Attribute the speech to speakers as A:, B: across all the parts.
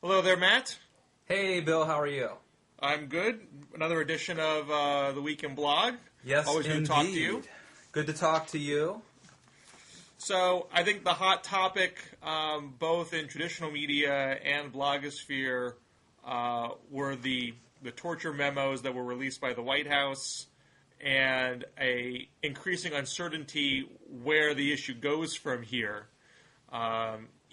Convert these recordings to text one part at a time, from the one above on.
A: Hello there, Matt.
B: Hey, Bill, how are you?
A: I'm good. Another edition of the Week in Blog.
B: Yes,
A: always good
B: indeed.
A: to talk to you.
B: Good to talk to you.
A: So I think the hot topic, both in traditional media and blogosphere, were the torture memos that were released by the White House and a increasing uncertainty where the issue goes from here.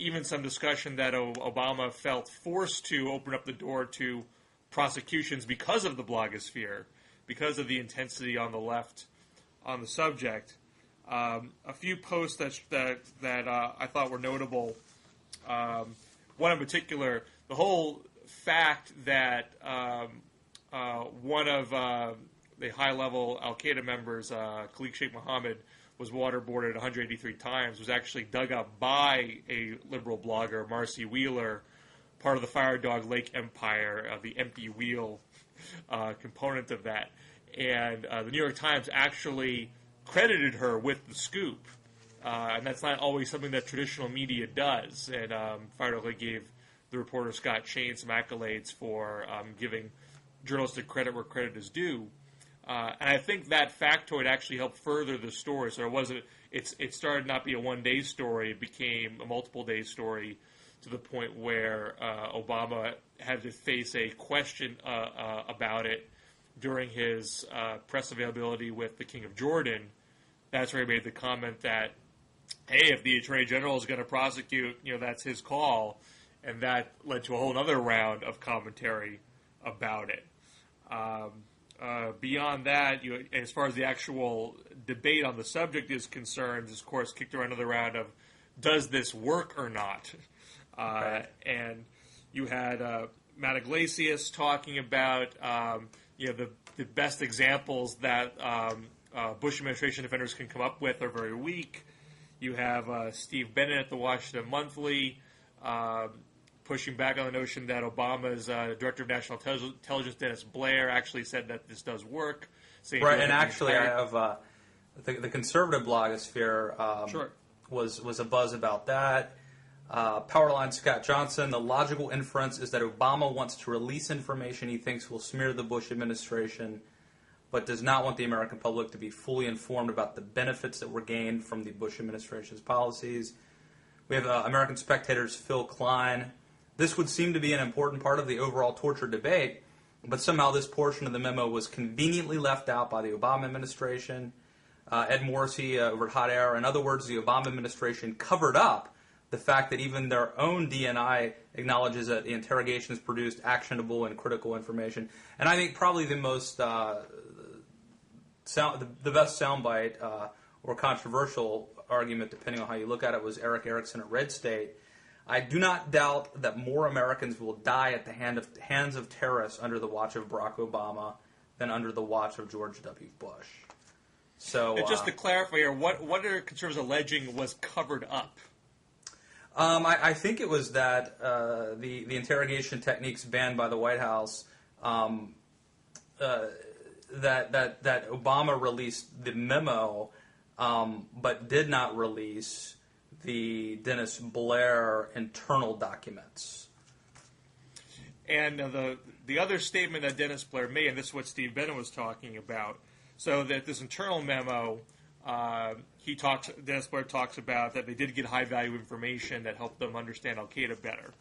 A: Even some discussion that Obama felt forced to open up the door to prosecutions because of the blogosphere, because of the intensity on the left on the subject. A few posts that I thought were notable. One in particular, the whole fact that one of the high-level al-Qaeda members, Khalid Sheikh Mohammed, was waterboarded 183 times, was actually dug up by a liberal blogger, Marcy Wheeler, part of the Fire Dog Lake Empire, the empty wheel component of that. And the New York Times actually credited her with the scoop. And that's not always something that traditional media does. And Fire Dog Lake gave the reporter Scott Shane some accolades for giving journalistic credit where credit is due. And I think that factoid actually helped further the story. So it started not be a one-day story. It became a multiple-day story to the point where Obama had to face a question about it during his press availability with the King of Jordan. That's where he made the comment that, hey, if the Attorney General is going to prosecute, that's his call. And that led to a whole other round of commentary about it. Beyond that, as far as the actual debate on the subject is concerned, of course, kicked around another round of does this work or not?
B: Right.
A: And you had Matt Yglesias talking about the best examples that Bush administration defenders can come up with are very weak. You have Steve Bennett at the Washington Monthly pushing back on the notion that Obama's Director of National Intelligence, Dennis Blair, actually said that this does work.
B: Right, and actually I have the conservative blogosphere
A: Sure.
B: was a buzz about that. Powerline Scott Johnson, the logical inference is that Obama wants to release information he thinks will smear the Bush administration, but does not want the American public to be fully informed about the benefits that were gained from the Bush administration's policies. We have American Spectator's Phil Klein. This would seem to be an important part of the overall torture debate, but somehow this portion of the memo was conveniently left out by the Obama administration. Ed Morrissey over at Hot Air. In other words, the Obama administration covered up the fact that even their own DNI acknowledges that the interrogations produced actionable and critical information. And I think probably the most the best soundbite or controversial argument, depending on how you look at it, was Eric Erickson at Red State. I do not doubt that more Americans will die at the hands of terrorists under the watch of Barack Obama than under the watch of George W. Bush. So,
A: and just to clarify here, what are conservatives alleging was covered up?
B: I think it was that the interrogation techniques banned by the White House, that Obama released the memo, but did not release the Dennis Blair internal documents.
A: And the other statement that Dennis Blair made, and this is what Steve Bennett was talking about, so that this internal memo, Dennis Blair talks about that they did get high-value information that helped them understand al-Qaeda better.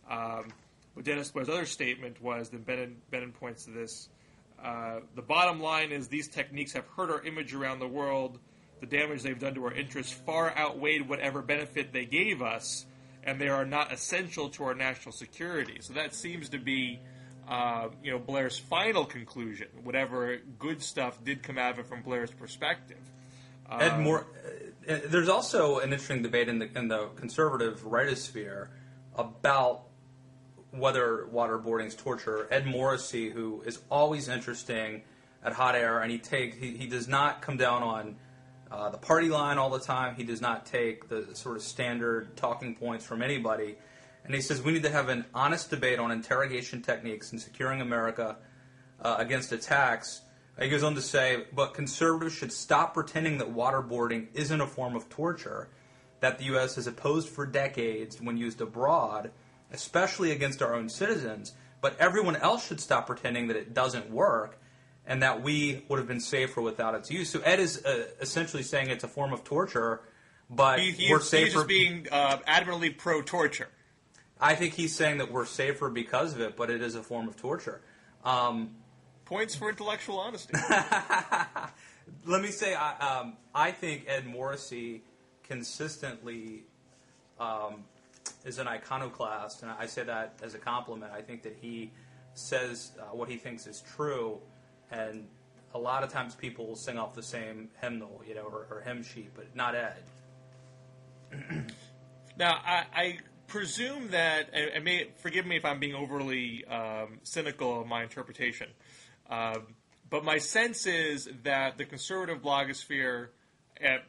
A: But Dennis Blair's other statement was, and Bennett points to this, the bottom line is these techniques have hurt our image around the world. The damage they've done to our interests far outweighed whatever benefit they gave us, and they are not essential to our national security. So that seems to be, Blair's final conclusion. Whatever good stuff did come out of it from Blair's perspective.
B: There's also an interesting debate in the conservative rightosphere about whether waterboarding is torture. Ed Morrissey, who is always interesting at Hot Air, and he does not come down on the party line all the time. He does not take the sort of standard talking points from anybody. And he says we need to have an honest debate on interrogation techniques and securing America against attacks. He goes on to say, but conservatives should stop pretending that waterboarding isn't a form of torture that the U.S. has opposed for decades when used abroad, especially against our own citizens. But everyone else should stop pretending that it doesn't work and that we would have been safer without its use. So Ed is essentially saying it's a form of torture, but we're safer.
A: He's just being adamantly pro-torture.
B: I think he's saying that we're safer because of it, but it is a form of torture.
A: Points for intellectual honesty.
B: Let me say, I think Ed Morrissey consistently is an iconoclast, and I say that as a compliment. I think that he says what he thinks is true, and a lot of times people will sing off the same hymnal, or hymn sheet, but not Ed.
A: Now, I presume that, and forgive me if I'm being overly cynical of my interpretation, but my sense is that the conservative blogosphere,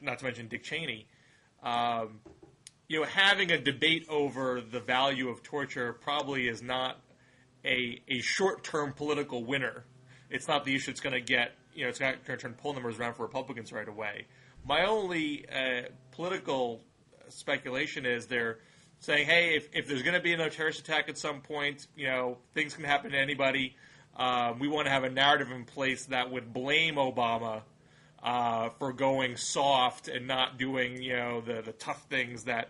A: not to mention Dick Cheney, having a debate over the value of torture probably is not a short-term political winner. It's not the issue that's going to get, it's not going to turn poll numbers around for Republicans right away. My only political speculation is they're saying, hey, if there's going to be another terrorist attack at some point, things can happen to anybody. We want to have a narrative in place that would blame Obama for going soft and not doing, the tough things that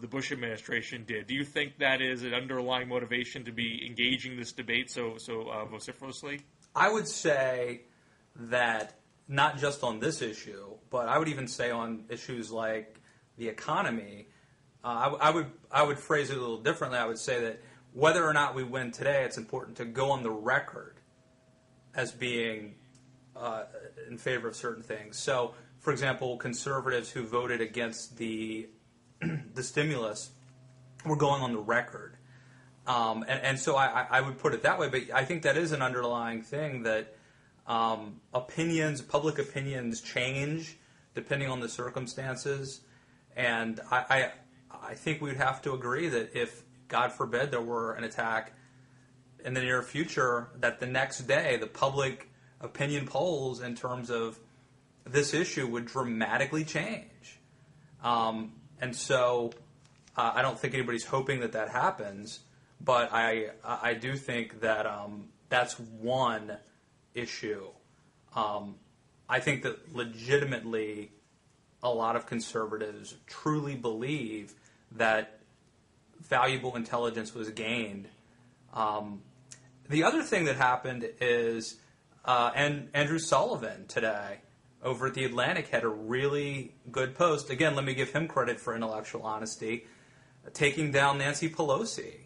A: the Bush administration did. Do you think that is an underlying motivation to be engaging this debate so vociferously?
B: I would say that not just on this issue, but I would even say on issues like the economy. I would phrase it a little differently. I would say that whether or not we win today, it's important to go on the record as being in favor of certain things. So, for example, conservatives who voted against the stimulus were going on the record. And so I would put it that way, but I think that is an underlying thing that public opinions change depending on the circumstances. And I think we'd have to agree that if, God forbid, there were an attack in the near future, that the next day the public opinion polls in terms of this issue would dramatically change. And so I don't think anybody's hoping that happens, but I do think that that's one issue. I think that legitimately a lot of conservatives truly believe that valuable intelligence was gained. The other thing that happened is and Andrew Sullivan today over at The Atlantic had a really good post. Again, let me give him credit for intellectual honesty, taking down Nancy Pelosi,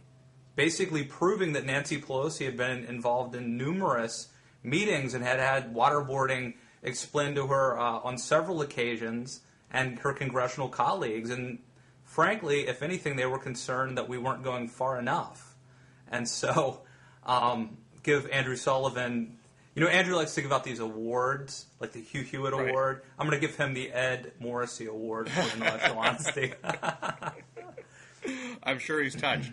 B: basically proving that Nancy Pelosi had been involved in numerous meetings and had waterboarding explained to her on several occasions, and her congressional colleagues. And frankly, if anything, they were concerned that we weren't going far enough. And so give Andrew Sullivan... Andrew likes to give out these awards, like the Hugh Hewitt
A: Right.
B: Award. I'm going to give him the Ed Morrissey Award for intellectual honesty.
A: I'm sure he's touched.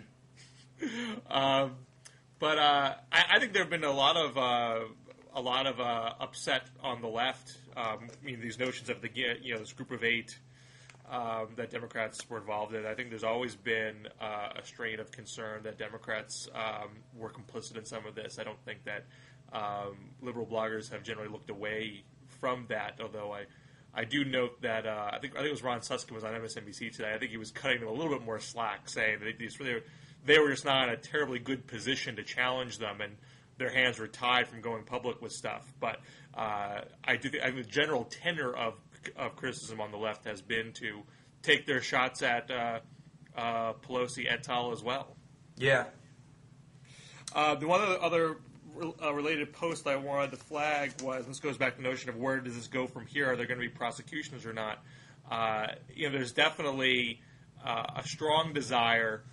A: But I think there have been a lot of upset on the left. These notions of this group of eight that Democrats were involved in. I think there's always been a strain of concern that Democrats were complicit in some of this. I don't think that liberal bloggers have generally looked away from that, although I do note that I think it was Ron Suskind was on MSNBC today. I think he was cutting them a little bit more slack, saying that they were just not in a terribly good position to challenge them, and their hands were tied from going public with stuff. But I think the general tenor of criticism on the left has been to take their shots at Pelosi et al. As well.
B: Yeah.
A: The one other related post I wanted to flag was, this goes back to the notion of where does this go from here? Are there going to be prosecutions or not? There's definitely a strong desire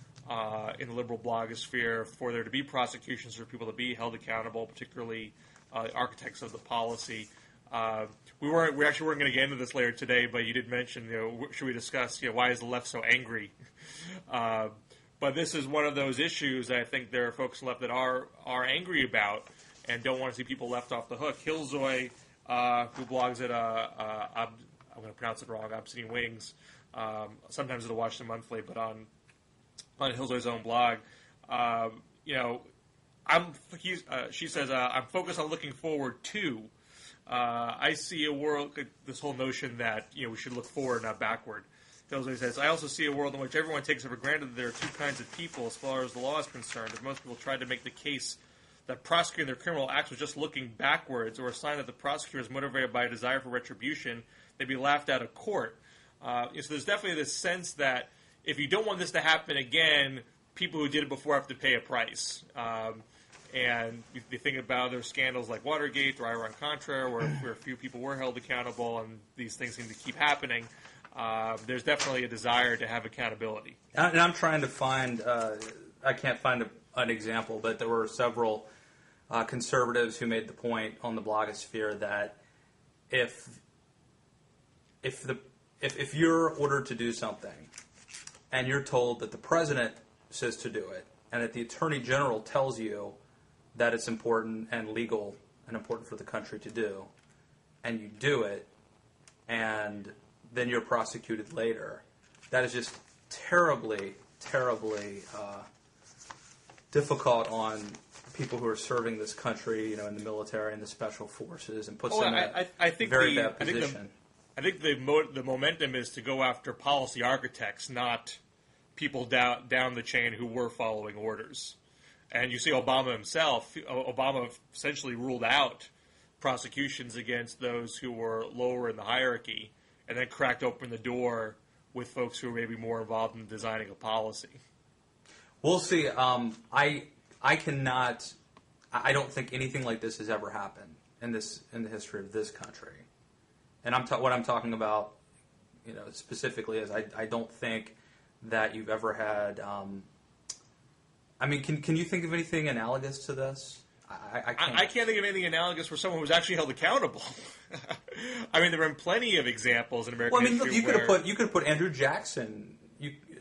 A: in the liberal blogosphere for there to be prosecutions, for people to be held accountable, particularly architects of the policy. We actually weren't going to get into this later today, but you did mention, should we discuss, why is the left so angry? But this is one of those issues that I think there are folks left that are angry about and don't want to see people left off the hook. Killzoy, who blogs at I'm going to pronounce it wrong, Obscene Wings, sometimes at the Washington Monthly, but on on Hillsdale's own blog. You know, she says, I'm focused on looking forward to. I see a world, this whole notion that, you know, we should look forward, not backward. Hillsdale says, I also see a world in which everyone takes it for granted that there are two kinds of people as far as the law is concerned. If most people tried to make the case that prosecuting their criminal acts was just looking backwards or a sign that the prosecutor is motivated by a desire for retribution, they'd be laughed out of court. So there's definitely this sense that if you don't want this to happen again, people who did it before have to pay a price. And you think about other scandals like Watergate or Iran-Contra, where a few people were held accountable, and these things seem to keep happening. There's definitely a desire to have accountability.
B: And I'm trying to find, I can't find an example, but there were several conservatives who made the point on the blogosphere that if you're ordered to do something and you're told that the president says to do it and that the attorney general tells you that it's important and legal and important for the country to do, and you do it, and then you're prosecuted later, that is just terribly, terribly difficult on people who are serving this country, you know, in the military and the special forces, and puts them in a very bad position.
A: I think the momentum is to go after policy architects, not people down the chain who were following orders. And you see Obama himself, Obama essentially ruled out prosecutions against those who were lower in the hierarchy, and then cracked open the door with folks who are maybe more involved in designing a policy.
B: We'll see. I don't think anything like this has ever happened in the history of this country. And what I'm talking about, you know, specifically is I don't think that you've ever had. I mean, can you think of anything analogous to this? I can't.
A: I can't think of anything analogous where someone was actually held accountable. I mean, there have been plenty of examples in American history.
B: Well, I mean, you could have put Andrew Jackson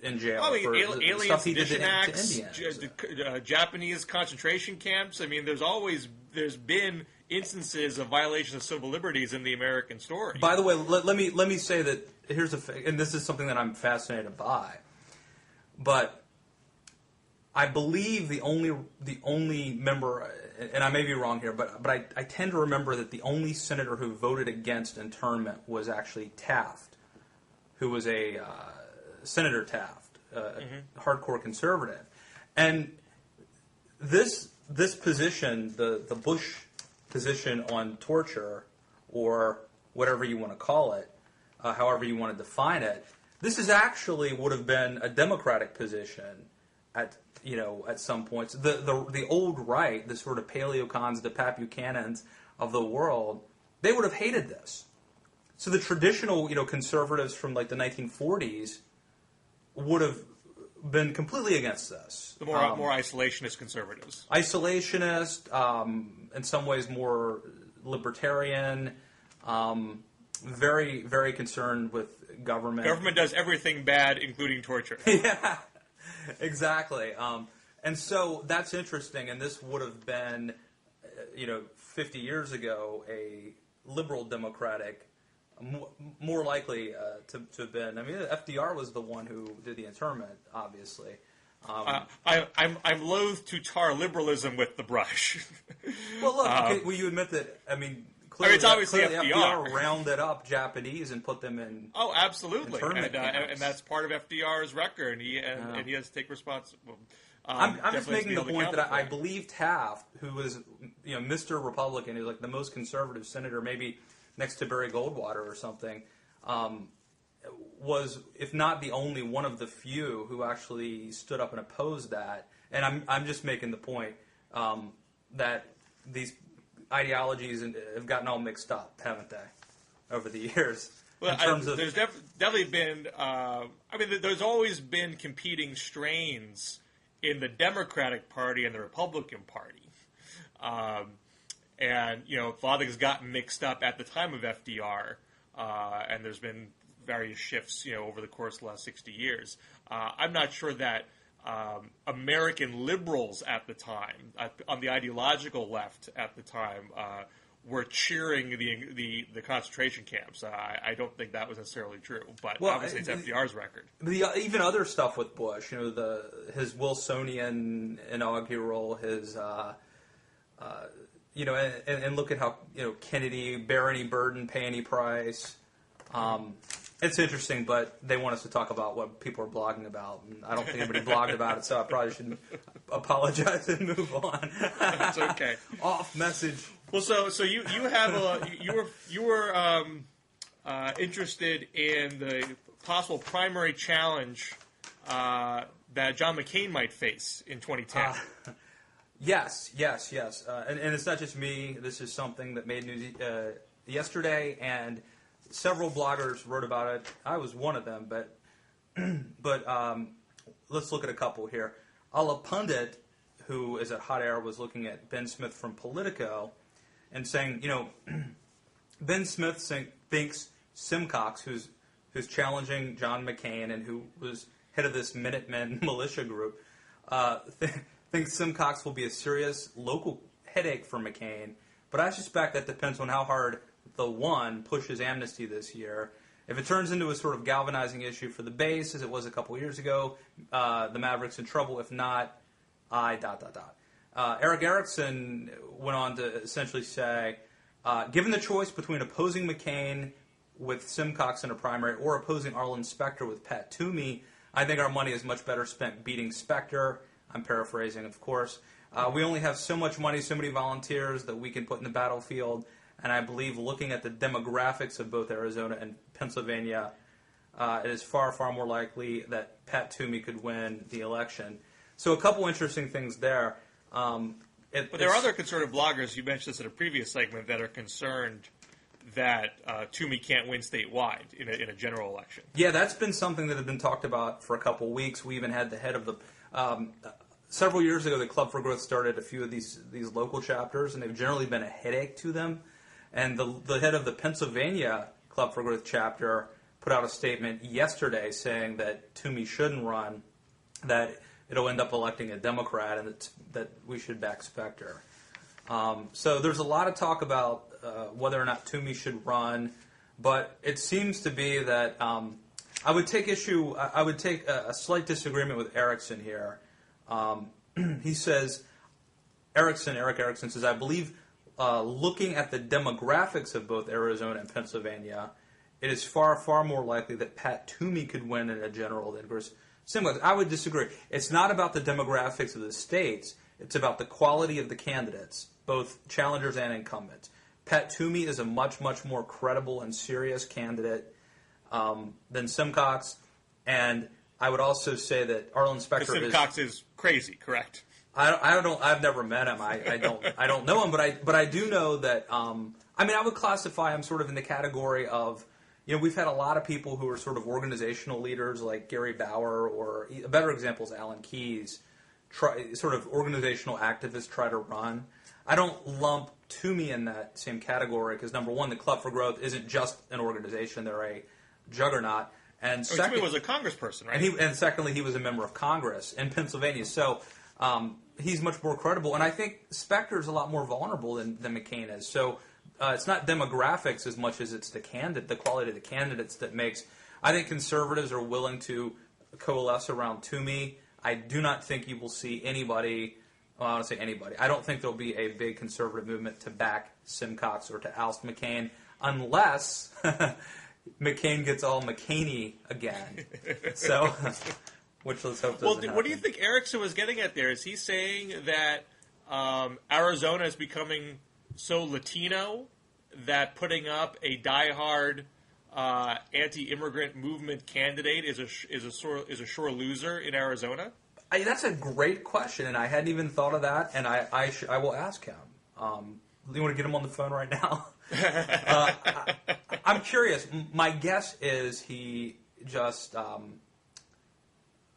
B: in jail for
A: alien
B: stuff he did
A: sedition
B: to
A: acts,
B: Indians.
A: Japanese concentration camps. I mean, there's been instances of violations of civil liberties in the American story.
B: By the way, let me say that and this is something that I'm fascinated by, but I believe the only member, and I may be wrong here, but I tend to remember that the only senator who voted against internment was actually Taft, who was a Senator Taft, hardcore conservative, and this position, the Bush position on torture, or whatever you want to call it, however you want to define it, this is actually would have been a Democratic position at some points. The old right, the sort of paleocons, the Pat Buchanans of the world, they would have hated this. So the traditional, conservatives from like the 1940s would have been completely against this.
A: The more isolationist conservatives.
B: Isolationist, in some ways more libertarian, very, very concerned with government.
A: Government does everything bad, including torture.
B: Yeah, exactly. And so that's interesting, and this would have been, 50 years ago, a liberal democratic, more likely to have been. I mean, FDR was the one who did the internment, obviously.
A: I'm loath to tar liberalism with the brush.
B: Well, look, okay, will you admit that? I mean, clearly,
A: it's obviously
B: FDR rounded up Japanese and put them in.
A: Oh, absolutely,
B: and
A: that's part of FDR's record, and he has to take responsibility.
B: I'm just making the point that I believe Taft, who was Mr. Republican, who's like the most conservative senator, maybe next to Barry Goldwater or something, was, if not the only, one of the few who actually stood up and opposed that. And I'm just making the point that these ideologies have gotten all mixed up, haven't they, over the years?
A: Well, there's definitely been. There's always been competing strains in the Democratic Party and the Republican Party. And, a lot of things got mixed up at the time of FDR, and there's been various shifts, over the course of the last 60 years. I'm not sure that American liberals at the time, on the ideological left at the time, were cheering the concentration camps. I don't think that was necessarily true, but
B: Well,
A: obviously it's FDR's record.
B: Even other stuff with Bush, his Wilsonian inaugural, his and look at how Kennedy, bear any burden, pay any price. It's interesting, but they want us to talk about what people are blogging about, and I don't think anybody blogged about it, so I probably should apologize and move on.
A: It's okay.
B: Off message.
A: Well, so you have you were interested in the possible primary challenge that John McCain might face in 2010.
B: Yes. And it's not just me. This is something that made news yesterday, and several bloggers wrote about it. I was one of them, but let's look at a couple here. A pundit who is at Hot Air was looking at Ben Smith from Politico and saying, Ben Smith thinks Simcox, who's challenging John McCain and who was head of this Minutemen militia group, thinks Simcox will be a serious local headache for McCain. But I suspect that depends on how hard the one pushes amnesty this year. If it turns into a sort of galvanizing issue for the base, as it was a couple years ago, the Mavericks in trouble. If not, Eric Erickson went on to essentially say, given the choice between opposing McCain with Simcox in a primary or opposing Arlen Specter with Pat Toomey, I think our money is much better spent beating Specter. I'm paraphrasing, of course. We only have so much money, so many volunteers that we can put in the battlefield. And I believe looking at the demographics of both Arizona and Pennsylvania, it is far, far more likely that Pat Toomey could win the election. So a couple interesting things there.
A: But there are other conservative bloggers, you mentioned this in a previous segment, that are concerned that Toomey can't win statewide in a general election.
B: Yeah, that's been something that had been talked about for a couple weeks. We even had the head of the... several years ago, the Club for Growth started a few of these local chapters, and they've generally been a headache to them. And the head of the Pennsylvania Club for Growth chapter put out a statement yesterday saying that Toomey shouldn't run, that it'll end up electing a Democrat, and that we should back Specter. So there's a lot of talk about whether or not Toomey should run, but it seems to be that I would take a slight disagreement with Erickson here. He says, Eric Erickson says, I believe looking at the demographics of both Arizona and Pennsylvania, it is far, far more likely that Pat Toomey could win in a general than versus Simcox. I would disagree. It's not about the demographics of the states. It's about the quality of the candidates, both challengers and incumbents. Pat Toomey is a much, much more credible and serious candidate than Simcox, and I would also say that Arlen Specter
A: Simcox is crazy, correct?
B: I've never met him. I don't know him, but I do know that. I would classify him sort of in the category of, we've had a lot of people who are sort of organizational leaders like Gary Bauer, or a better example is Alan Keyes, sort of organizational activists try to run. I don't lump Toomey in that same category because, number one, the Club for Growth isn't just an organization; they're a juggernaut. And
A: Toomey was a congressperson, right?
B: And secondly, he was a member of Congress in Pennsylvania. So he's much more credible. And I think Specter is a lot more vulnerable than McCain is. So it's not demographics as much as it's the quality of the candidates that makes. I think conservatives are willing to coalesce around Toomey. I do not think you will see anybody. Well, I don't want to say anybody. I don't think there'll be a big conservative movement to back Simcox or to oust McCain unless McCain gets all McCain-y again. So, which let's hope doesn't happen.
A: What do you think Erickson was getting at there? Is he saying that Arizona is becoming so Latino that putting up a diehard anti-immigrant movement candidate is a sure loser in Arizona?
B: That's a great question, and I hadn't even thought of that, and I will ask him. You want to get him on the phone right now? I'm curious. My guess is he just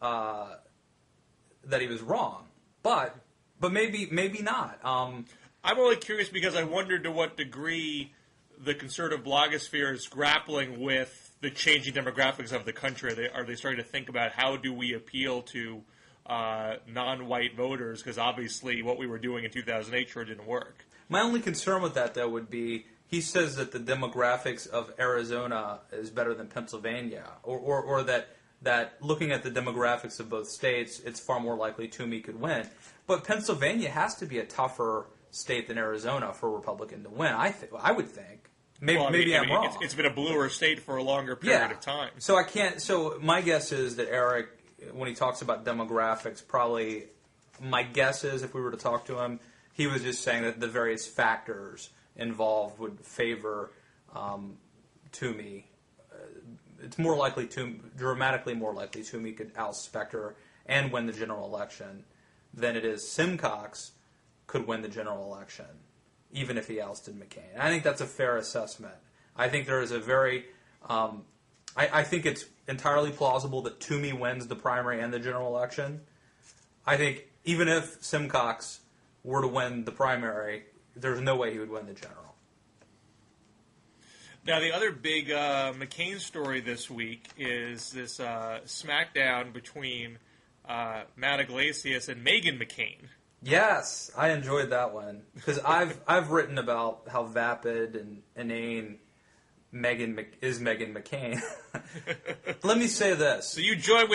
B: that he was wrong, but maybe not. I'm
A: only curious because I wonder to what degree the conservative blogosphere is grappling with the changing demographics of the country. Are they starting to think about how do we appeal to non-white voters, because obviously what we were doing in 2008 sure didn't work.
B: My only concern with that, though, would be he says that the demographics of Arizona is better than Pennsylvania, or that looking at the demographics of both states, it's far more likely Toomey could win. But Pennsylvania has to be a tougher state than Arizona for a Republican to win, I would think. Maybe I'm wrong.
A: It's been a bluer state for a longer period of time.
B: So I can't. So my guess is that Eric, when he talks about demographics, probably my guess is if we were to talk to him, he was just saying that the various factors involved would favor Toomey. It's more likely dramatically more likely Toomey could oust Specter and win the general election than it is Simcox could win the general election, even if he ousted McCain. And I think that's a fair assessment. I think there is a very, I think it's entirely plausible that Toomey wins the primary and the general election. I think even if Simcox were to win the primary, there's no way he would win the general.
A: Now, the other big McCain story this week is this smackdown between Matt Yglesias and Meghan McCain.
B: Yes, I enjoyed that one because I've written about how vapid and inane Meghan McCain. Let me say this.
A: So you joined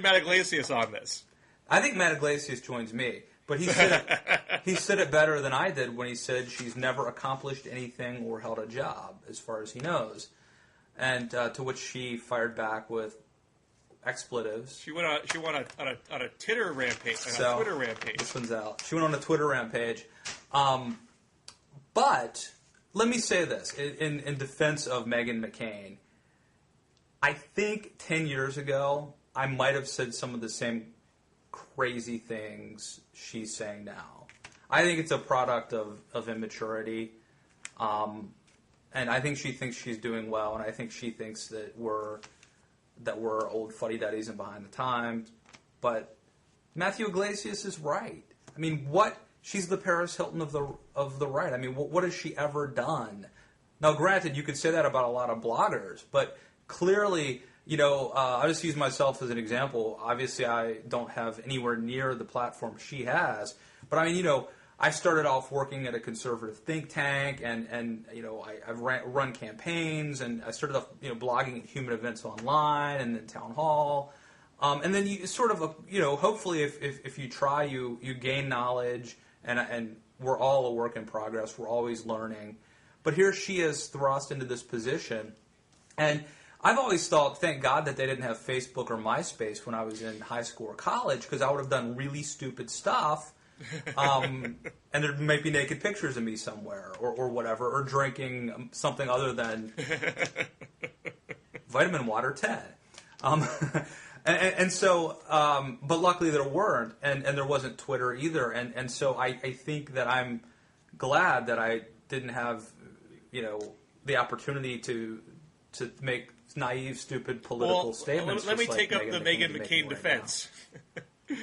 A: Matt Yglesias on this.
B: I think Matt Yglesias joins me, but he said it better than I did when he said she's never accomplished anything or held a job, as far as he knows, and to which she fired back with expletives.
A: She went on a Twitter rampage. Twitter rampage.
B: This one's out. She went on a Twitter rampage. But let me say this in defense of Meghan McCain. I think 10 years ago I might have said some of the same crazy things she's saying now. I think it's a product of immaturity. And I think she thinks she's doing well, and I think she thinks that we're old fuddy-duddies and behind the times. But Matthew Yglesias is right. I mean, she's the Paris Hilton of the right. I mean, what has she ever done? Now, granted, you could say that about a lot of bloggers, but clearly, I'll just use myself as an example. Obviously, I don't have anywhere near the platform she has, but I mean, I started off working at a conservative think tank, and I've run campaigns, and I started off blogging at Human Events Online and then Town Hall, and then you sort of hopefully if you try you gain knowledge, and we're all a work in progress. We're always learning, but here she is thrust into this position, and I've always thought, thank God that they didn't have Facebook or MySpace when I was in high school or college, because I would have done really stupid stuff. And there might be naked pictures of me somewhere, or whatever, or drinking something other than vitamin water 10. And so, but luckily there weren't, and there wasn't Twitter either. And so I think that I'm glad that I didn't have, the opportunity to make naive, stupid political statements.
A: Let me take up the Meghan McCain defense. In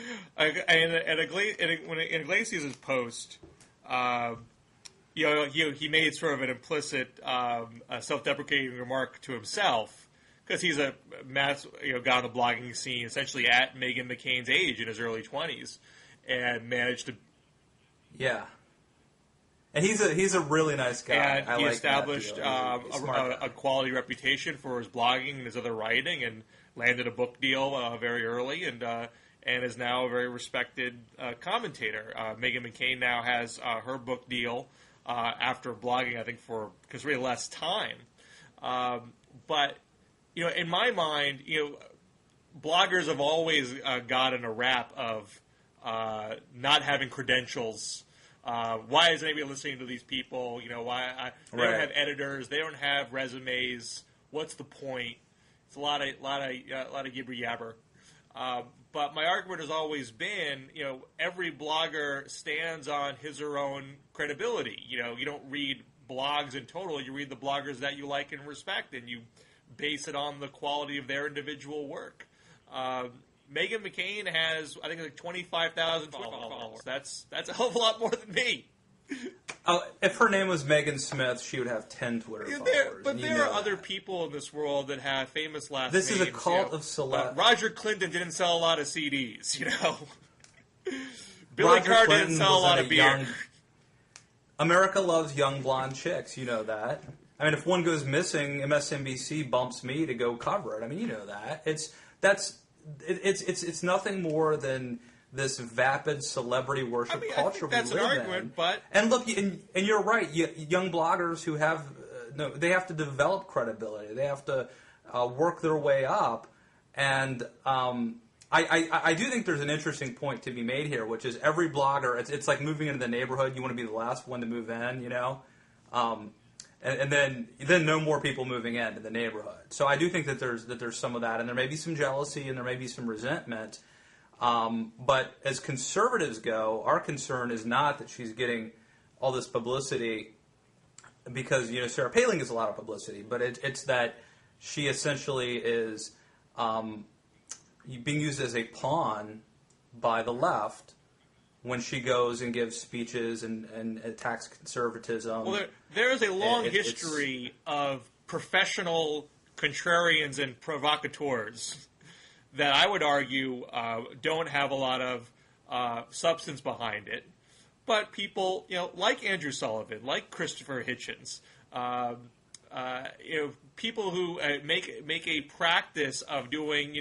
A: Yglesias' post, he made sort of an implicit, self-deprecating remark to himself, because he's a guy on the blogging scene, essentially at Meghan McCain's age in his early 20s, and managed to.
B: Yeah. And he's a really nice guy.
A: And he established a quality reputation for his blogging and his other writing, and landed a book deal very early, and is now a very respected commentator. Meghan McCain now has her book deal after blogging, I think, for considerably less time. But in my mind, bloggers have always gotten a rap of not having credentials. Why is anybody listening to these people? Why they don't have editors? They don't have resumes. What's the point? It's a lot of yibber yabber. But my argument has always been, every blogger stands on his or her own credibility. You don't read blogs in total. You read the bloggers that you like and respect, and you base it on the quality of their individual work. Meghan McCain has, I think, like 25,000 followers. That's a hell of a lot more than me.
B: If her name was Megan Smith, she would have 10 Twitter followers.
A: But there are other people in this world that have famous last
B: names.
A: This
B: is a cult of celeb.
A: Roger Clinton didn't sell a lot of CDs, Billy Carr didn't sell a lot of beer.
B: America loves young blonde chicks, you know that. I mean, if one goes missing, MSNBC bumps me to go cover it. I mean, you know that. It's nothing more than this vapid celebrity worship culture
A: that's
B: we live
A: an argument,
B: in.
A: But
B: and look, and you're right. Young bloggers who have they have to develop credibility. They have to work their way up. And I do think there's an interesting point to be made here, which is every blogger. It's like moving into the neighborhood. You want to be the last one to move in, and then no more people moving into the neighborhood. So I do think that there's some of that, and there may be some jealousy, and there may be some resentment. But as conservatives go, our concern is not that she's getting all this publicity because Sarah Palin gets a lot of publicity, but it's that she essentially is being used as a pawn by the left when she goes and gives speeches and attacks conservatism.
A: Well, there is a long history of professional contrarians and provocateurs that I would argue don't have a lot of substance behind it. But people, like Andrew Sullivan, like Christopher Hitchens, people who make a practice of doing,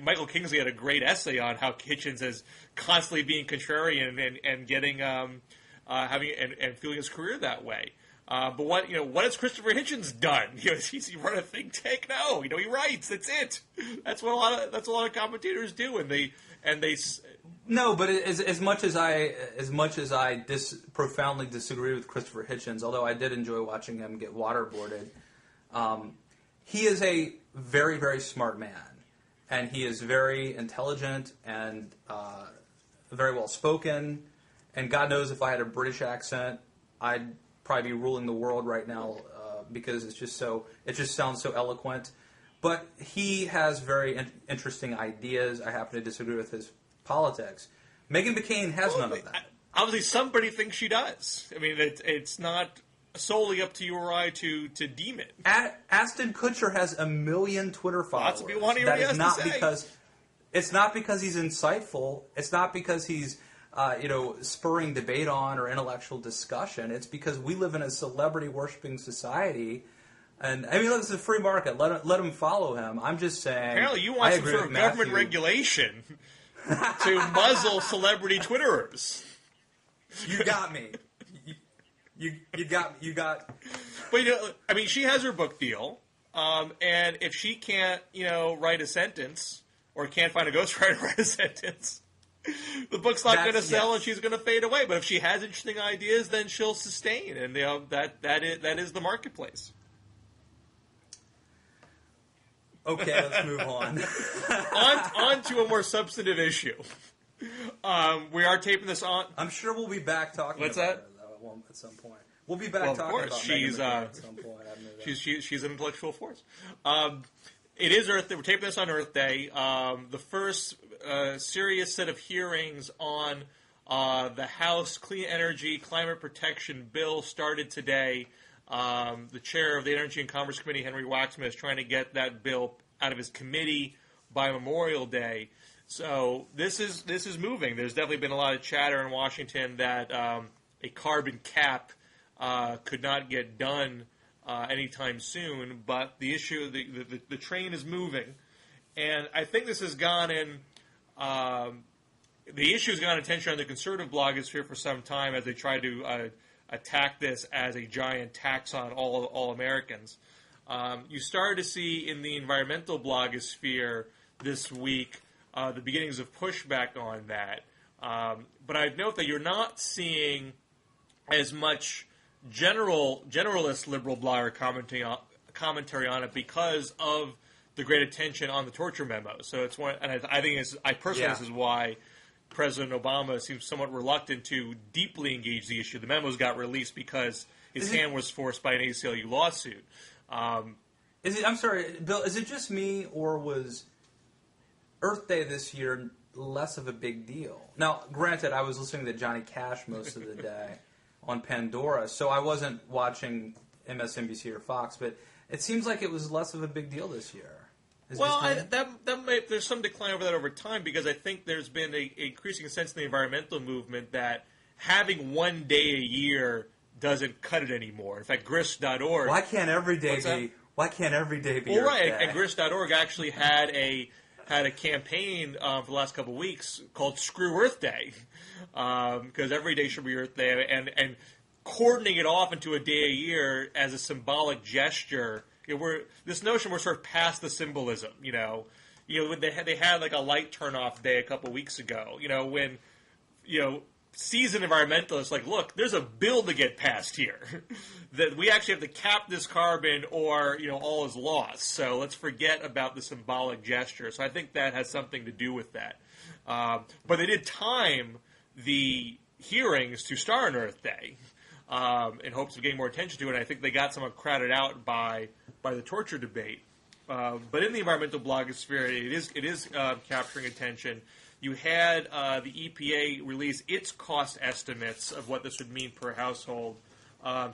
A: Michael Kingsley had a great essay on how Hitchens is constantly being contrarian and getting having and feeling his career that way. But what has Christopher Hitchens done? He's he run a think tank? No, he writes. That's it. That's what a lot of commentators do, and they.
B: No, but as much as I profoundly disagree with Christopher Hitchens, although I did enjoy watching him get waterboarded, he is a very, very smart man, and he is very intelligent and very well spoken. And God knows if I had a British accent, I'd probably be ruling the world right now because it just sounds so eloquent. But he has very interesting ideas. I happen to disagree with his politics. Meghan McCain has none of that.
A: Obviously, somebody thinks she does. I mean, it's not solely up to you or I to deem it.
B: Ashton Kutcher has 1 million Twitter followers.
A: Lots of people want to hear what he has to say.
B: It's not because he's insightful. It's not because he's spurring debate on or intellectual discussion. It's because we live in a celebrity worshiping society. And I mean, look, it's a free market. Let him follow him. I'm just saying.
A: Apparently, you want some sort of government regulation to muzzle celebrity Twitterers.
B: You got me. You got.
A: But I mean, she has her book deal, and if she can't, write a sentence or can't find a ghostwriter to write a sentence, the book's not going to sell, and she's going to fade away. But if she has interesting ideas, then she'll sustain, and that is the marketplace.
B: Okay, let's move on.
A: on to a more substantive issue. We are taping this on.
B: I'm sure we'll be back talking
A: What's
B: about
A: that?
B: her, though, at some point. We'll be back talking about
A: she's
B: at some point.
A: She's an intellectual force. It is Earth Day. We're taping this on Earth Day. The first serious set of hearings on the House Clean Energy Climate Protection Bill started today. The chair of the Energy and Commerce Committee, Henry Waxman, is trying to get that bill out of his committee by Memorial Day. So this is moving. There's definitely been a lot of chatter in Washington that a carbon cap could not get done anytime soon. But the issue, the train is moving, and I think this has gone in. The issue has gotten attention on the conservative blogosphere for some time as they try to attack this as a giant tax on all Americans. You started to see in the environmental blogosphere this week the beginnings of pushback on that. But I'd note that you're not seeing as much generalist liberal blogger commentary on it because of the great attention on the torture memo. So it's one, and I think this is why President Obama seems somewhat reluctant to deeply engage the issue. The memos got released because his hand was forced by an ACLU lawsuit.
B: I'm sorry, Bill, is it just me, or was Earth Day this year less of a big deal? Now, granted, I was listening to Johnny Cash most of the day on Pandora. So I wasn't watching MSNBC or Fox, but it seems like it was less of a big deal this year.
A: There's some decline over that over time because I think there's been a increasing sense in the environmental movement that having one day a year doesn't cut it anymore. In fact, grist.org...
B: Why can't every day be
A: well, right, and grist.org actually had a campaign for the last couple of weeks called Screw Earth Day, because every day should be Earth Day, and cordoning it off into a day a year as a symbolic gesture. This notion we're sort of past the symbolism. They had like a light turn off day a couple of weeks ago. When seasoned environmentalists like, look, there's a bill to get passed here that we actually have to cap this carbon or all is lost. So let's forget about the symbolic gesture. So I think that has something to do with that. But they did time the hearings to start on Earth Day in hopes of getting more attention to it. And I think they got somewhat crowded out by the torture debate. But in the environmental blogosphere, it is capturing attention. You had the EPA release its cost estimates of what this would mean per household.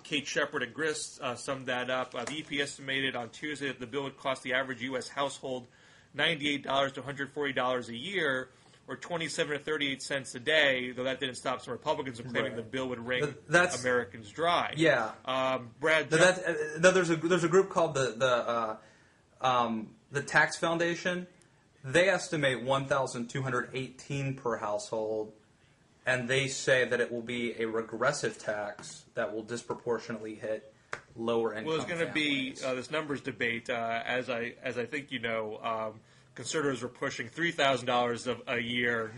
A: Kate Shepard at Grist summed that up. The EPA estimated on Tuesday that the bill would cost the average U.S. household $98 to $140 a year, or 27 to 38 cents a day, though that didn't stop some Republicans from claiming the bill would wring Americans dry.
B: Yeah.
A: Brad...
B: there's a group called the Tax Foundation. They estimate $1,218 per household, and they say that it will be a regressive tax that will disproportionately hit lower income.
A: Well, there's going to be this numbers debate, as I think conservatives were pushing $3,000 a year,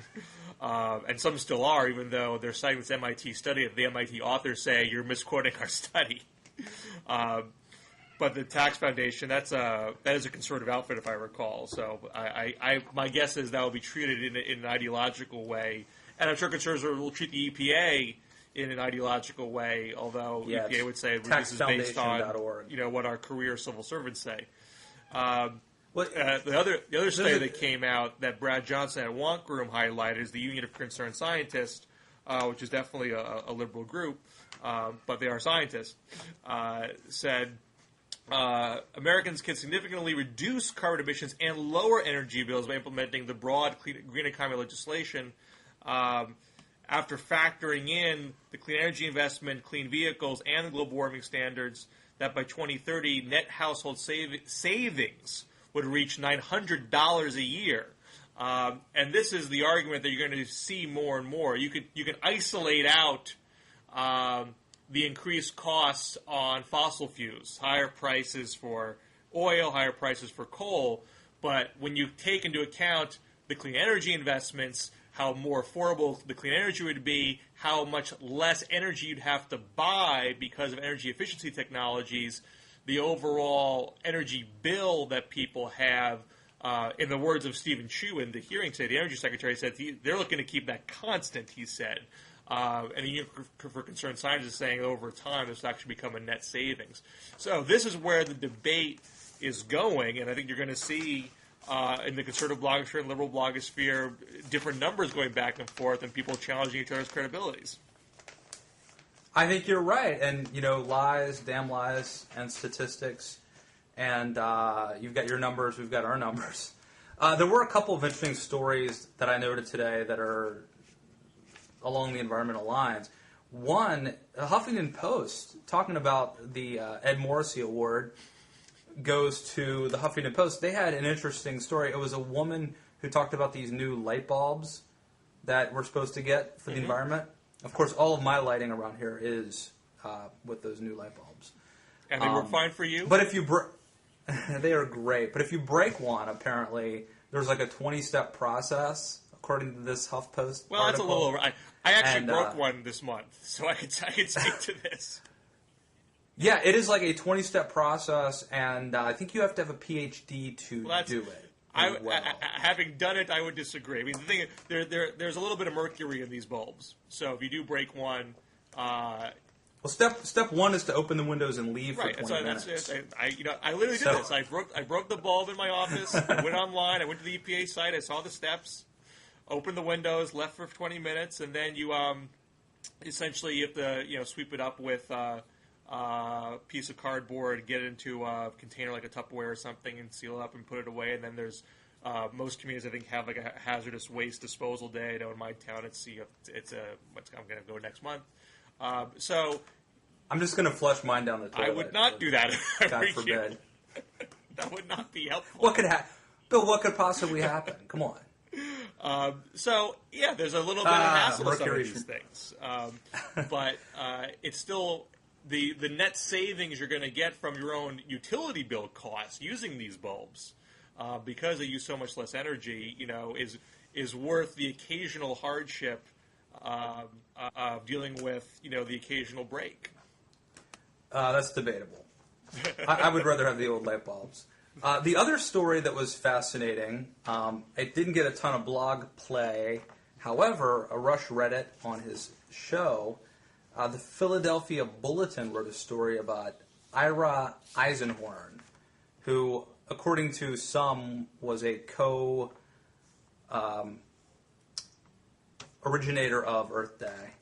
A: and some still are, even though they're citing this MIT study that the MIT authors say you're misquoting our study. But the Tax Foundation, that is a conservative outfit, if I recall. So my guess is that will be treated in an ideological way. And I'm sure conservatives will treat the EPA in an ideological way, although EPA would say this is based on what our career civil servants say. The other study that came out that Brad Johnson at Want Room highlighted is the Union of Concerned Scientists, which is definitely a liberal group, but they are scientists, said... Americans can significantly reduce carbon emissions and lower energy bills by implementing the broad green economy legislation after factoring in the clean energy investment, clean vehicles, and the global warming standards, that by 2030 net household savings would reach $900 a year. And this is the argument that you're going to see more and more. You can isolate out the increased costs on fossil fuels, higher prices for oil, higher prices for coal. But when you take into account the clean energy investments, how more affordable the clean energy would be, how much less energy you'd have to buy because of energy efficiency technologies, the overall energy bill that people have, in the words of Stephen Chu in the hearing today, the Energy Secretary said they're looking to keep that constant, he said. And the Union for Concerned Scientists is saying over time this will actually become a net savings. So this is where the debate is going, and I think you're going to see in the conservative blogosphere and liberal blogosphere different numbers going back and forth and people challenging each other's credibilities.
B: I think you're right, and lies, damn lies, and statistics, and you've got your numbers, we've got our numbers. There were a couple of interesting stories that I noted today that are along the environmental lines. One, Huffington Post, talking about the Ed Morrissey Award, goes to the Huffington Post. They had an interesting story. It was a woman who talked about these new light bulbs that we're supposed to get for the environment. Of course, all of my lighting around here is with those new light bulbs.
A: And they work fine for you?
B: But if you they are great. But if you break one, apparently, there's like a 20-step process, according to this HuffPost
A: Well,
B: article.
A: That's a little over. I actually broke one this month, so I could speak to this.
B: Yeah, it is like a 20-step process, and I think you have to have a PhD to do it.
A: Having done it, I would disagree. I mean, the thing is, there's a little bit of mercury in these bulbs, so if you do break one...
B: well, step one is to open the windows and leave for 20 minutes.
A: I literally did this. I broke the bulb in my office. I went online. I went to the EPA site. I saw the steps. Opened the windows. Left for 20 minutes, and then you essentially you have to sweep it up with a piece of cardboard, get it into a container like a Tupperware or something, and seal it up and put it away. And then there's most communities I think have like a hazardous waste disposal day. I know in my town I'm going to go next month. So
B: I'm just going to flush mine down the toilet.
A: I would not do that.
B: God forbid.
A: That would not be helpful.
B: What could happen? Bill, what could possibly happen? Come on.
A: So, yeah, there's a little bit of hassle with some of
B: Mercury.
A: these things. But it's still the net savings you're going to get from your own utility bill costs using these bulbs, because they use so much less energy, is worth the occasional hardship of dealing with, the occasional break.
B: That's debatable. I would rather have the old light bulbs. The other story that was fascinating, it didn't get a ton of blog play. However, Rush read it on his show. The Philadelphia Bulletin wrote a story about Ira Eisenhorn, who, according to some, was a originator of Earth Day,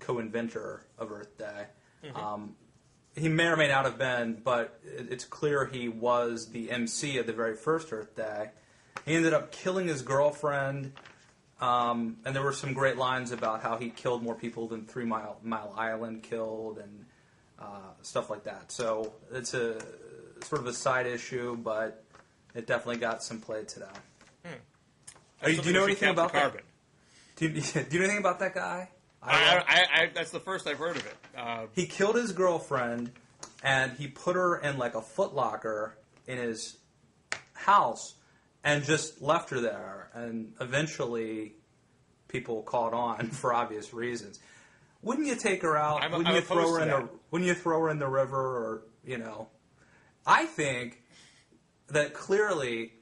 B: co-inventor of Earth Day. Mm-hmm. He may or may not have been, but it's clear he was the MC of the very first Earth Day. He ended up killing his girlfriend, and there were some great lines about how he killed more people than 3 Mile Island killed, and stuff like that. So it's a sort of a side issue, but it definitely got some play today. Do you know anything about that? Do you know anything about that guy?
A: That's the first I've heard of it.
B: He killed his girlfriend, and he put her in like a footlocker in his house, and just left her there. And eventually, people caught on for obvious reasons. Wouldn't you take her out? Wouldn't you throw her in the river? Or I think that clearly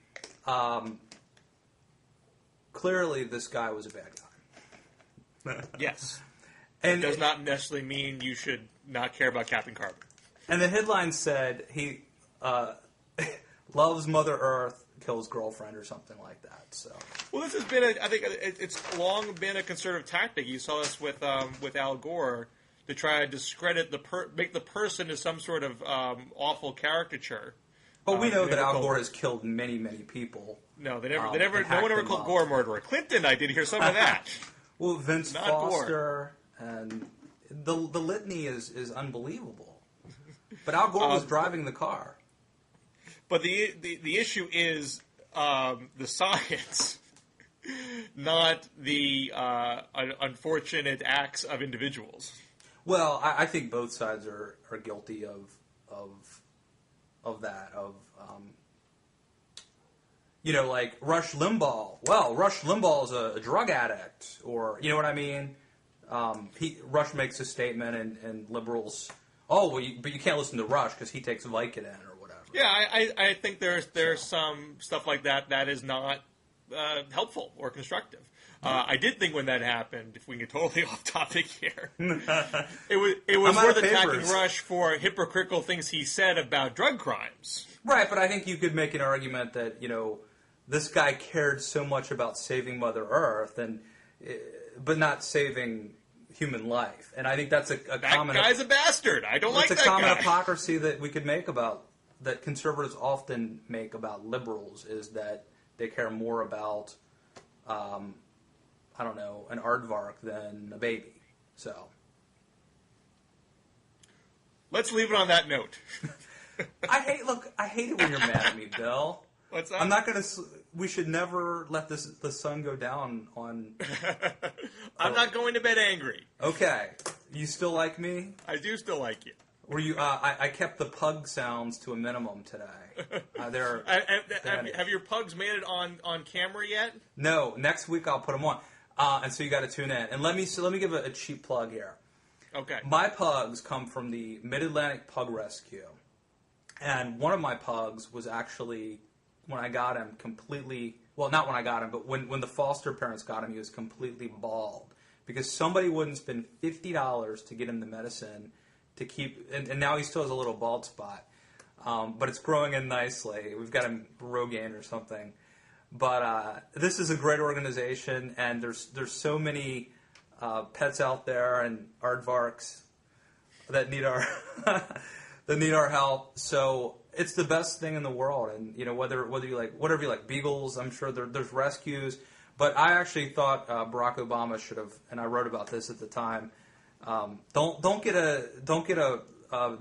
B: this guy was a bad guy.
A: Yes.
B: And
A: it does not necessarily mean you should not care about Captain Carbon.
B: And the headline said he loves Mother Earth, kills girlfriend, or something like that. So,
A: well, this has been I think it's long been a conservative tactic. You saw this with Al Gore to try to discredit make the person as some sort of awful caricature.
B: But we know that Al Gore has killed many, many people.
A: No, no one ever called Gore a murderer. Clinton, I did hear some of that.
B: Well, Vince Foster, and the litany is unbelievable. But Al Gore was driving the car.
A: But the issue is the science, not the unfortunate acts of individuals.
B: Well, I think both sides are guilty of that. Like Rush Limbaugh. Well, Rush Limbaugh is a drug addict, or you know what I mean. Rush makes a statement, and liberals, but you can't listen to Rush because he takes Vicodin or whatever.
A: Yeah, I think there's some stuff like that is not helpful or constructive. I did think when that happened, if we can get totally off topic here, it was worth attacking Rush for hypocritical things he said about drug crimes.
B: Right, but I think you could make an argument that this guy cared so much about saving Mother Earth, but not saving human life. And I think that's a common...
A: That guy's a bastard. I don't like that guy.
B: It's a common hypocrisy that we could make that conservatives often make about liberals, is that they care more about, an aardvark than a baby. So...
A: Let's leave it on that note.
B: I hate it when you're mad at me, Bill.
A: What's that?
B: I'm not going to... We should never let the sun go down on...
A: I'm not going to bed angry.
B: Okay. You still like me?
A: I do still like you.
B: Were you? I kept the pug sounds to a minimum today.
A: Have your pugs made it on camera yet?
B: No. Next week I'll put them on. And so you got to tune in. And let me give a cheap plug here.
A: Okay.
B: My pugs come from the Mid-Atlantic Pug Rescue. And one of my pugs was actually... When I got him, completely... Well, not when I got him, but when the foster parents got him, he was completely bald. Because somebody wouldn't spend $50 to get him the medicine to keep... And now he still has a little bald spot. But it's growing in nicely. We've got him Rogaine or something. But this is a great organization, and there's so many pets out there and aardvarks that need our that need our help. So it's the best thing in the world. And whether you like whatever you like, beagles, I'm sure there's rescues. But I actually thought Barack Obama should have, and I wrote about this at the time. Don't get a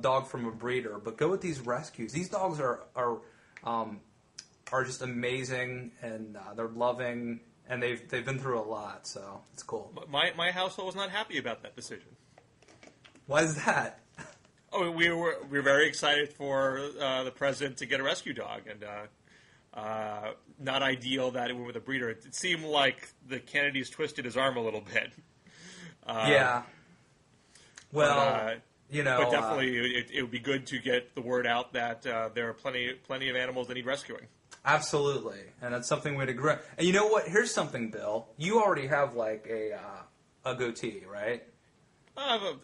B: dog from a breeder, but go with these rescues. These dogs are just amazing, and they're loving, and they've been through a lot, so it's cool.
A: My household was not happy about that decision.
B: Why is that?
A: Oh, we were very excited for the president to get a rescue dog, and not ideal that it went with a breeder. It seemed like the Kennedys twisted his arm a little bit.
B: Yeah. Well,
A: but definitely it would be good to get the word out that there are plenty of animals that need rescuing.
B: Absolutely, and that's something we'd agree. And you know what? Here's something, Bill. You already have like a goatee, right?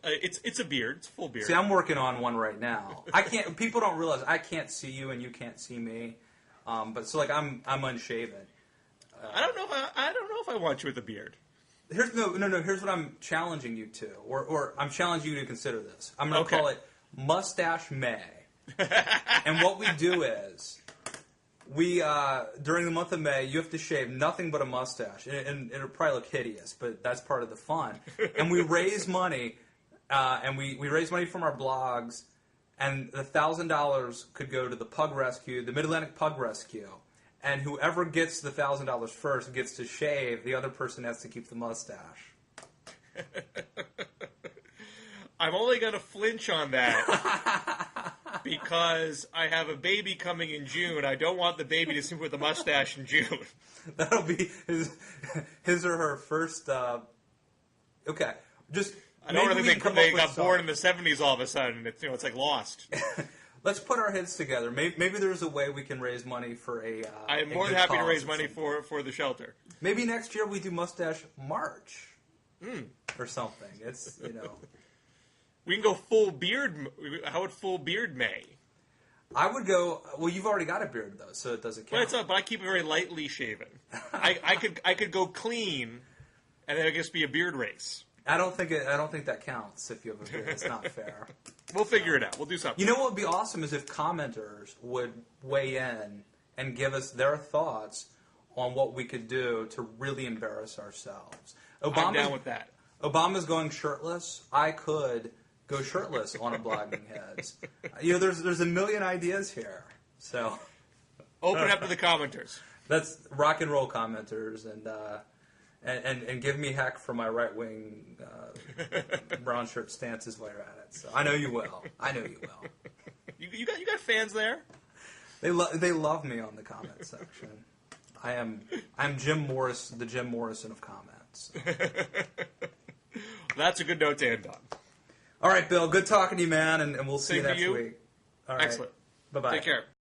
A: It's a beard. It's a full beard.
B: See, I'm working on one right now. I can't. People don't realize I can't see you and you can't see me. But so like I'm unshaven.
A: I don't know if I want you with a beard.
B: Here's Here's what I'm challenging you to, or I'm challenging you to consider this. I'm going to call it Mustache May. And what we do is, we during the month of May, you have to shave nothing but a mustache, and it'll probably look hideous, but that's part of the fun. And we raise money, and we raise money from our blogs, and the $1,000 could go to the Pug Rescue, the Mid-Atlantic Pug Rescue. And whoever gets the $1,000 first gets to shave. The other person has to keep the mustache.
A: I'm only going to flinch on that because I have a baby coming in June. I don't want the baby to sleep with a mustache in June.
B: That'll be his or her first. Okay, just.
A: I don't really think they got born in the 70s all of a sudden. It's like Lost.
B: Let's put our heads together. Maybe there's a way we can raise money for a.
A: I'm more than happy to raise money for the shelter.
B: Maybe next year we do Mustache March or something. It's
A: We can go full beard. How would full beard May?
B: I would go. Well, you've already got a beard though, so it doesn't count.
A: But I keep it very lightly shaven. I could go clean, and then I guess be a beard race.
B: I don't think that counts if you have a beard. It's not fair.
A: We'll figure it out. We'll do something.
B: You know what would be awesome is if commenters would weigh in and give us their thoughts on what we could do to really embarrass ourselves.
A: I'm down with that.
B: Obama's going shirtless. I could go shirtless on a Blogging Heads. There's a million ideas here. So
A: open up to the commenters.
B: That's rock and roll commenters and give me heck for my right wing brown shirt stances while you're at it. So I know you will.
A: You got fans there.
B: They love me on the comment section. I'm Jim Morris, the Jim Morrison of comments.
A: That's a good note to end on.
B: All right, Bill. Good talking to you, man, and we'll see you next week. All right.
A: Excellent.
B: Bye-bye.
A: Take care.